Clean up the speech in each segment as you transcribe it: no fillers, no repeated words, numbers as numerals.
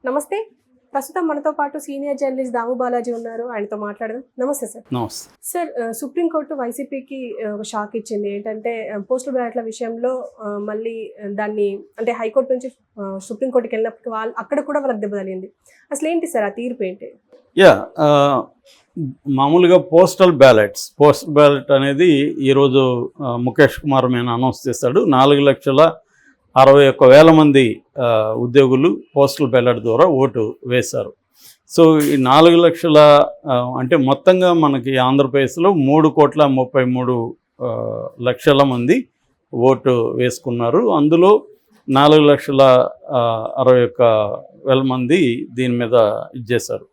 నమస్తే. ప్రస్తుతం మనతో పాటు సీనియర్ జర్నలిస్ట్ దాము బాలాజీ ఉన్నారు. ఆయనతో మాట్లాడదాం. నమస్తే సార్. నమస్తే సార్, సుప్రీంకోర్టు వైసీపీకి ఒక షాక్ ఇచ్చింది. ఏంటంటే పోస్టల్ బ్యాలెట్ల విషయంలో మళ్ళీ దాన్ని అంటే హైకోర్టు నుంచి సుప్రీంకోర్టుకి వెళ్ళినప్పుడు అక్కడ కూడా వాళ్ళకి దెబ్బ తగిలింది. అసలు ఏంటి సార్ ఆ తీర్పు ఏంటి? మామూలుగా పోస్టల్ బ్యాలెట్ అనేది ఈరోజు ముఖేష్ కుమార్ మీన అనౌన్స్ చేశాడు. 4,61,000 మంది ఉద్యోగులు పోస్టల్ బ్యాలెట్ ద్వారా ఓటు వేశారు. సో ఈ 4 లక్షల అంటే మొత్తంగా మనకి ఆంధ్రప్రదేశ్లో 3,33,00,000 మంది ఓటు వేసుకున్నారు. అందులో 4,61,000 మంది దీని మీద ఇచ్చేశారు.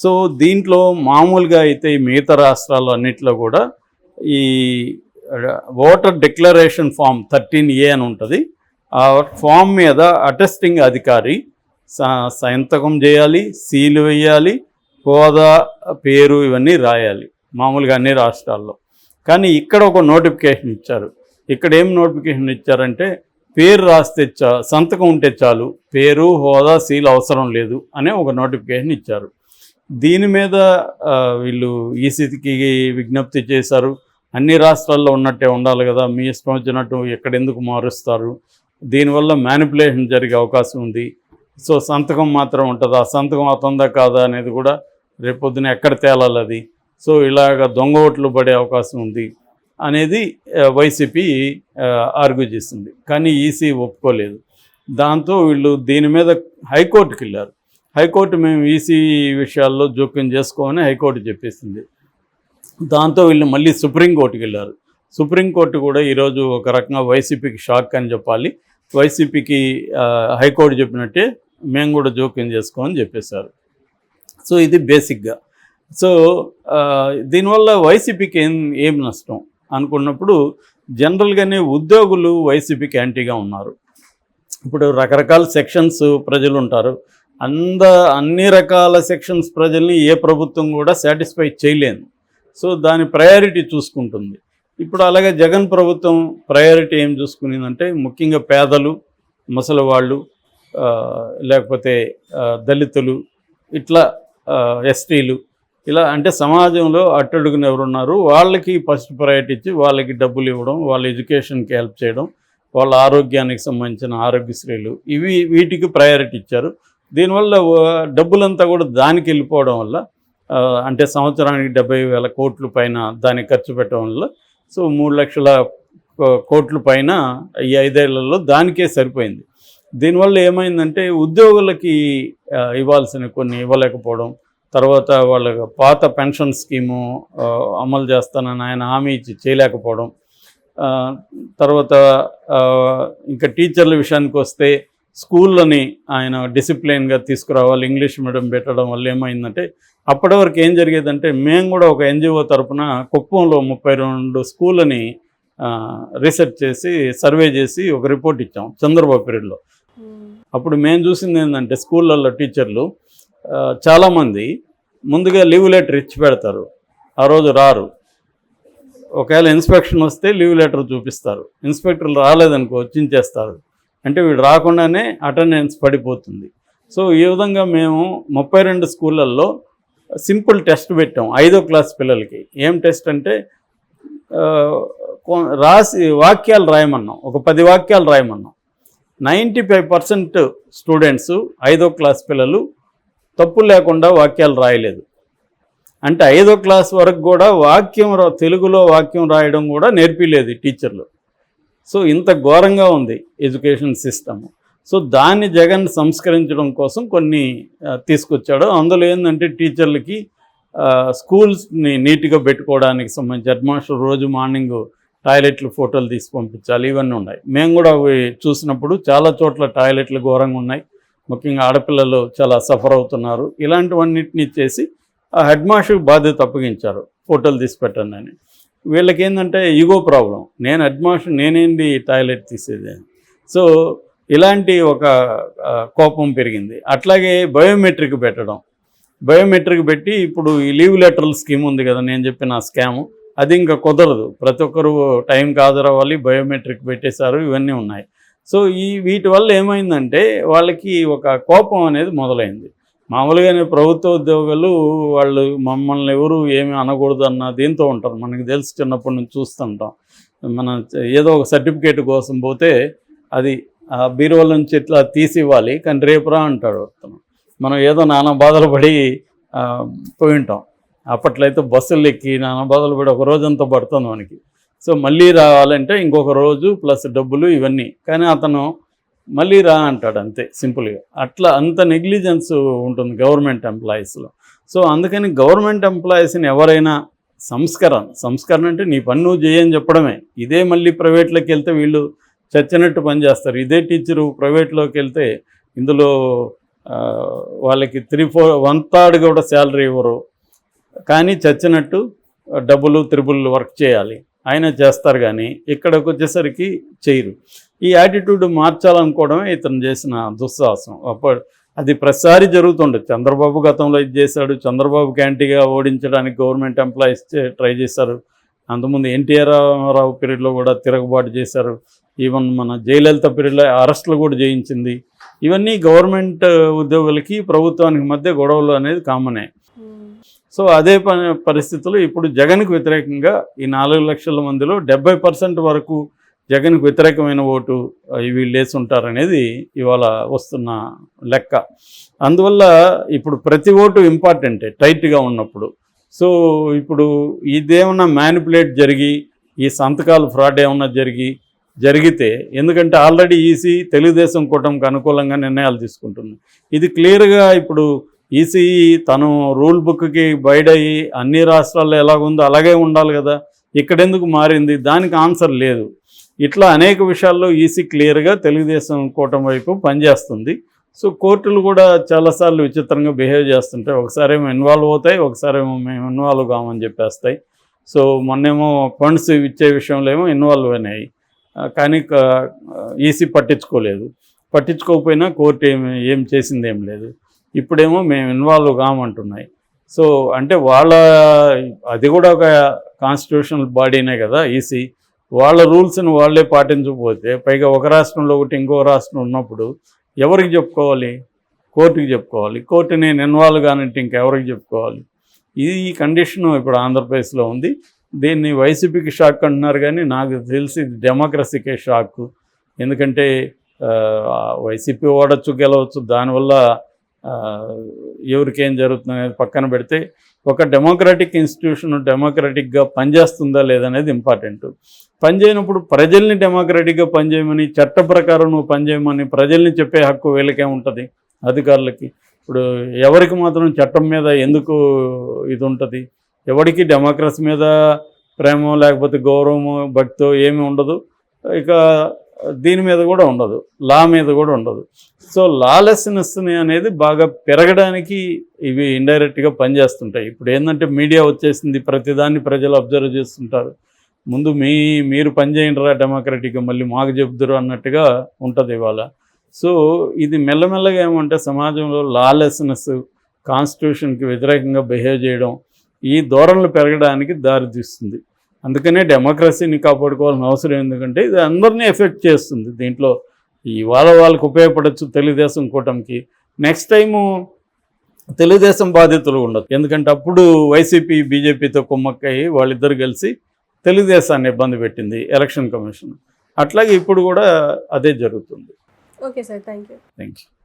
సో దీంట్లో మామూలుగా అయితే ఈ మిగతా రాష్ట్రాలు అన్నింటిలో కూడా ఈ ఓటర్ డిక్లరేషన్ ఫామ్ 13A అని ఉంటుంది. ఆ ఫామ్ మీద అటెస్టింగ్ అధికారి సంతకం చేయాలి, సీలు వేయాలి, హోదా, పేరు ఇవన్నీ రాయాలి మామూలుగా అన్ని రాష్ట్రాల్లో. కానీ ఇక్కడ ఒక నోటిఫికేషన్ ఇచ్చారు. ఇక్కడ ఏం నోటిఫికేషన్ ఇచ్చారంటే పేరు రాస్తే సంతకం ఉంటే చాలు, పేరు, హోదా, సీల్ అవసరం లేదు అనే ఒక నోటిఫికేషన్ ఇచ్చారు. దీని మీద వీళ్ళు ఈసీకి విజ్ఞప్తి చేశారు. అన్ని రాష్ట్రాల్లో ఉన్నట్టే ఉండాలి కదా, మీ ఇష్టం వచ్చినట్టు ఎక్కడెందుకు మారుస్తారు, దీనివల్ల మ్యానిపులేషన్ జరిగే అవకాశం ఉంది. సో సంతకం మాత్రం ఉంటుంది, ఆ సంతకం అవుతుందా కాదా అనేది కూడా రేపొద్దున ఎక్కడ తేలాలి అది. సో ఇలాగ దొంగ ఓట్లు పడే అవకాశం ఉంది అనేది వైసీపీ ఆర్గ్యూ చేసింది. కానీ ఈసీ ఒప్పుకోలేదు. దాంతో వీళ్ళు దీని మీద హైకోర్టుకి వెళ్ళారు. హైకోర్టు మేము ఈసీ విషయాల్లో జోక్యం చేసుకోమని హైకోర్టు చెప్పేసింది. దాంతో వీళ్ళు మళ్ళీ సుప్రీంకోర్టుకి వెళ్ళారు. సుప్రీంకోర్టు కూడా ఈరోజు ఒక రకంగా వైసీపీకి షాక్ అని చెప్పాలి. వైసీపీకి హైకోర్టు చెప్పినట్టే మేము కూడా జోక్యం చేసుకోమని చెప్పేశారు. సో ఇది బేసిక్గా. సో దీనివల్ల వైసీపీకి ఏం నష్టం అనుకున్నప్పుడు జనరల్గానే ఉద్యోగులు వైసీపీకి యాంటీగా ఉన్నారు. ఇప్పుడు రకరకాల సెక్షన్స్ ప్రజలు ఉంటారు. అన్ని రకాల సెక్షన్స్ ప్రజల్ని ఏ ప్రభుత్వం కూడా సాటిస్ఫై చేయలేదు. సో దాని ప్రయారిటీ చూసుకుంటుంది. ఇప్పుడు అలాగే జగన్ ప్రభుత్వం ప్రయారిటీ ఏం చూసుకునేదంటే ముఖ్యంగా పేదలు, ముసలివాళ్ళు, లేకపోతే దళితులు, ఇట్లా ఎస్టీలు, ఇలా అంటే సమాజంలో అట్టడుగున ఎవరున్నారు వాళ్ళకి ఫస్ట్ ప్రయారిటీ ఇచ్చి వాళ్ళకి డబ్బులు ఇవ్వడం, వాళ్ళ ఎడ్యుకేషన్కి హెల్ప్ చేయడం, వాళ్ళ ఆరోగ్యానికి సంబంధించిన ఆరోగ్యశ్రీలు వీటికి ప్రయారిటీ ఇచ్చారు. దీనివల్ల డబ్బులంతా కూడా దానికి వెళ్ళిపోవడం వల్ల అంటే సంవత్సరానికి 70,000 కోట్ల పైన దానికి ఖర్చు పెట్టడం వల్ల సో 3 లక్షల కోట్ల పైన ఈ 5 ఏళ్లలో దానికే సరిపోయింది. దీనివల్ల ఏమైందంటే ఉద్యోగులకి ఇవ్వాల్సిన కొన్ని ఇవ్వలేకపోవడం, తర్వాత వాళ్ళ పాత పెన్షన్ స్కీము అమలు చేస్తానని ఆయన హామీ ఇచ్చి చేయలేకపోవడం, తర్వాత ఇంకా టీచర్ల విషయానికి వస్తే స్కూళ్ళని ఆయన డిసిప్లిన్గా తీసుకురావాలి, ఇంగ్లీష్ మీడియం పెట్టడం వల్ల ఏమైందంటే అప్పటి వరకు ఏం జరిగేదంటే మేము కూడా ఒక ఎన్జిఓ తరఫున కుప్పంలో 32 స్కూళ్ళని రీసెర్చ్ చేసి సర్వే చేసి ఒక రిపోర్ట్ ఇచ్చాం చంద్రబాబు పీరియడ్లో. అప్పుడు మేము చూసింది ఏంటంటే స్కూళ్ళల్లో టీచర్లు చాలామంది ముందుగా లీవ్ లెటర్ ఇచ్చి పెడతారు, ఆ రోజు రారు. ఒకవేళ ఇన్స్పెక్షన్ వస్తే లీవ్ లెటర్ చూపిస్తారు, ఇన్స్పెక్టర్లు రాలేదనుకో చించేస్తారు. అంటే వీడు రాకుండానే అటెండెన్స్ పడిపోతుంది. సో ఈ విధంగా మేము 32 స్కూళ్ళల్లో సింపుల్ టెస్ట్ పెట్టాం 5వ క్లాస్ పిల్లలకి. ఏం టెస్ట్ అంటే రాసి వాక్యాలు రాయమన్నాం, ఒక 10 వాక్యాలు రాయమన్నాం. 95% స్టూడెంట్స్ 5వ క్లాస్ పిల్లలు తప్పు లేకుండా వాక్యాలు రాయలేదు. అంటే 5వ క్లాస్ వరకు కూడా తెలుగులో వాక్యం రాయడం కూడా నేర్పిలేదు టీచర్లు. సో ఇంత ఘోరంగా ఉంది ఎడ్యుకేషన్ సిస్టమ్. సో దాన్ని జగన్ సంస్కరించడం కోసం కొన్ని తీసుకొచ్చాడు. అందులో ఏంటంటే టీచర్లకి స్కూల్స్ని నీట్గా పెట్టుకోవడానికి సంబంధించి హెడ్ మాస్టర్ రోజు మార్నింగ్ టాయిలెట్లు ఫోటోలు తీసి పంపించాలి, ఇవన్నీ ఉన్నాయి. మేము కూడా అవి చూసినప్పుడు చాలా చోట్ల టాయిలెట్లు ఘోరంగా ఉన్నాయి, ముఖ్యంగా ఆడపిల్లలు చాలా సఫర్ అవుతున్నారు. ఇలాంటివన్నిటిని చేసి ఆ హెడ్ మాస్టర్కి బాధ్యత అప్పగించారు, ఫోటోలు తీసి పెట్టండి అని. వీళ్ళకి ఏంటంటే ఈగో ప్రాబ్లం, నేను హెడ్ మాస్టర్ నేనేంటి టాయిలెట్ తీసేది. సో ఇలాంటి ఒక కోపం పెరిగింది. అట్లాగే బయోమెట్రిక్ పెట్టి ఇప్పుడు ఈ లీవ్ లెటర్ల స్కీమ్ ఉంది కదా నేను చెప్పిన స్కాము, అది ఇంకా కుదరదు. ప్రతి ఒక్కరు టైంకి హాజరవ్వాలి, బయోమెట్రిక్ పెట్టేశారు, ఇవన్నీ ఉన్నాయి. సో వీటి వల్ల ఏమైందంటే వాళ్ళకి ఒక కోపం అనేది మొదలైంది. మామూలుగానే ప్రభుత్వ ఉద్యోగులు వాళ్ళు మమ్మల్ని ఎవరు ఏమి అనకూడదు అన్న దీంతో ఉంటారు. మనకి తెలిసి చిన్నప్పటి నుంచి చూస్తుంటాం. మన ఏదో ఒక సర్టిఫికేట్ కోసం పోతే అది బీరువాల నుంచి ఇట్లా తీసి ఇవ్వాలి, కానీ రేపురా అంటాడు అతను. మనం ఏదో నానా బాధలు పడి పోయి ఉంటాం. అప్పట్లో అయితే బస్సులు ఎక్కి నానా బాధలు పడి ఒక రోజంతా పడుతుంది మనకి. సో మళ్ళీ రావాలంటే ఇంకొక రోజు ప్లస్ డబ్బులు ఇవన్నీ, కానీ అతను మళ్ళీ రా అంటాడు అంతే సింపుల్గా. అట్లా అంత నెగ్లిజెన్స్ ఉంటుంది గవర్నమెంట్ ఎంప్లాయీస్లో. సో అందుకని గవర్నమెంట్ ఎంప్లాయీస్ని ఎవరైనా సంస్కరణ అంటే నీ పని నువ్వు చేయని చెప్పడమే. ఇదే మళ్ళీ ప్రైవేట్లోకి వెళ్తే వీళ్ళు చచ్చినట్టు పనిచేస్తారు. ఇదే టీచరు ప్రైవేట్లోకి వెళ్తే ఇందులో వాళ్ళకి 1/3 కూడా శాలరీ ఇవ్వరు, కానీ చచ్చినట్టు డబ్బులు త్రిబుల్ వర్క్ చేయాలి. ఆయన చేస్తారు కానీ ఇక్కడికి వచ్చేసరికి చేయరు. ఈ యాటిట్యూడ్ మార్చాలనుకోవడమే ఇతను చేసిన దుస్సాహసం. అది ప్రతిసారి జరుగుతుండదు. చంద్రబాబు గతంలో ఇది చేశాడు. చంద్రబాబు క్యాంటీగా ఓడించడానికి గవర్నమెంట్ ఎంప్లాయీస్ ట్రై చేశారు. అంతకుముందు ఎన్టీఆర్ రావు పీరియడ్లో కూడా తిరగబాటు చేశారు. ఈవెన్ మన జయలలిత పీరియడ్లో అరెస్టులు కూడా చేయించింది. ఇవన్నీ గవర్నమెంట్ ఉద్యోగులకి ప్రభుత్వానికి మధ్య గొడవలు అనేది కామనే. సో అదే పరిస్థితుల్లో ఇప్పుడు జగన్కు వ్యతిరేకంగా ఈ 4 లక్షల మందిలో 70% వరకు జగన్కు వ్యతిరేకమైన ఓటు వీళ్ళు వేసి ఉంటారనేది ఇవాళ వస్తున్న లెక్క. అందువల్ల ఇప్పుడు ప్రతి ఓటు ఇంపార్టెంటే టైట్గా ఉన్నప్పుడు. సో ఇప్పుడు ఇదేమన్నా మ్యానిపులేట్ జరిగి ఈ సంతకాలు ఫ్రాడ్ ఏమన్నా జరిగితే, ఎందుకంటే ఆల్రెడీ ఈసీ తెలుగుదేశం కూటమికి అనుకూలంగా నిర్ణయాలు తీసుకుంటుంది. ఇది క్లియర్గా ఇప్పుడు ఈసీ తను రూల్ బుక్కి బైడ్ అయ్యి అన్ని రాష్ట్రాల్లో ఎలాగుందో అలాగే ఉండాలి కదా, ఇక్కడెందుకు మారింది, దానికి ఆన్సర్ లేదు. ఇట్లా అనేక విషయాల్లో ఈసీ క్లియర్గా తెలుగుదేశం కూటమి వైపు పనిచేస్తుంది. సో కోర్టులు కూడా చాలాసార్లు విచిత్రంగా బిహేవ్ చేస్తుంటాయి. ఒకసారేమో ఇన్వాల్వ్ అవుతాయి, ఒకసారేమో మేము ఇన్వాల్వ్ కామని చెప్పేస్తాయి. సో మొన్నేమో ఫండ్స్ ఇచ్చే విషయంలో ఏమో ఇన్వాల్వ్ అయినాయి, కానీ ఈసీ పట్టించుకోకపోయినా కోర్టు ఏం చేసింది ఏం లేదు. ఇప్పుడేమో మేము ఇన్వాల్వ్ కామంటున్నాయి. సో అంటే అది కూడా ఒక కాన్స్టిట్యూషనల్ బాడీనే కదా ఈసీ. వాళ్ళ రూల్స్ని వాళ్ళే పాటించకపోతే, పైగా ఒక రాష్ట్రంలో ఒకటి ఇంకో రాష్ట్రం ఉన్నప్పుడు ఎవరికి చెప్పుకోవాలి? కోర్టుకి చెప్పుకోవాలి. కోర్టు నేను ఇన్వాల్వ్ కానంటే ఇంకెవరికి చెప్పుకోవాలి? ఈ కండిషన్ ఇప్పుడు ఆంధ్రప్రదేశ్లో ఉంది. దీన్ని వైసీపీకి షాక్ అంటున్నారు, కానీ నాకు తెలిసి డెమోక్రసీకే షాక్. ఎందుకంటే వైసీపీ ఓడచ్చు, గెలవచ్చు, దానివల్ల ఎవరికేం జరుగుతుంది అనేది పక్కన పెడితే ఒక డెమోక్రటిక్ ఇన్స్టిట్యూషన్ డెమోక్రటిక్గా పనిచేస్తుందా లేదనేది ఇంపార్టెంట్. పనిచేయనప్పుడు ప్రజల్ని డెమోక్రటిక్గా పనిచేయమని, చట్ట ప్రకారం నువ్వు పనిచేయమని ప్రజల్ని చెప్పే హక్కు వీళ్ళకే ఉంటుంది, అధికారులకి. ఇప్పుడు ఎవరికి మాత్రం చట్టం మీద ఎందుకు ఇది ఉంటుంది? ఎవరికి డెమోక్రసీ మీద ప్రేమ లేకపోతే గౌరవము భక్తో ఏమి ఉండదు. ఇక దీని మీద కూడా ఉండదు, లా మీద కూడా ఉండదు. సో లాలెస్నెస్ అనేది బాగా పెరగడానికి ఇవి ఇండైరెక్ట్గా పనిచేస్తుంటాయి. ఇప్పుడు ఏంటంటే మీడియా వచ్చేసింది, ప్రతిదాన్ని ప్రజలు అబ్జర్వ్ చేస్తుంటారు. ముందు మీరు పనిచేయండిరా డెమోక్రటిక్గా, మళ్ళీ మాకు చెబుదురు అన్నట్టుగా ఉంటుంది ఇవాళ. సో ఇది మెల్లమెల్లగా ఏమంటే సమాజంలో లాలెస్నెస్, కాన్స్టిట్యూషన్కి వ్యతిరేకంగా బిహేవ్ చేయడం, ఈ ధోరణులు పెరగడానికి దారితీస్తుంది. అందుకనే డెమోక్రసీని కాపాడుకోవాల్సిన అవసరం, ఎందుకంటే ఇది అందరినీ ఎఫెక్ట్ చేస్తుంది. దీంట్లో ఇవాళ వాళ్ళకు ఉపయోగపడవచ్చు తెలుగుదేశం కూటమికి, నెక్స్ట్ టైము తెలుగుదేశం బాధితులు ఉండదు. ఎందుకంటే అప్పుడు వైసీపీ బీజేపీతో కుమ్మక్కయి వాళ్ళిద్దరు కలిసి తెలుగుదేశాన్ని ఇబ్బంది పెట్టింది ఎలక్షన్ కమిషన్. అట్లాగే ఇప్పుడు కూడా అదే జరుగుతుంది. Okay sir, thank you.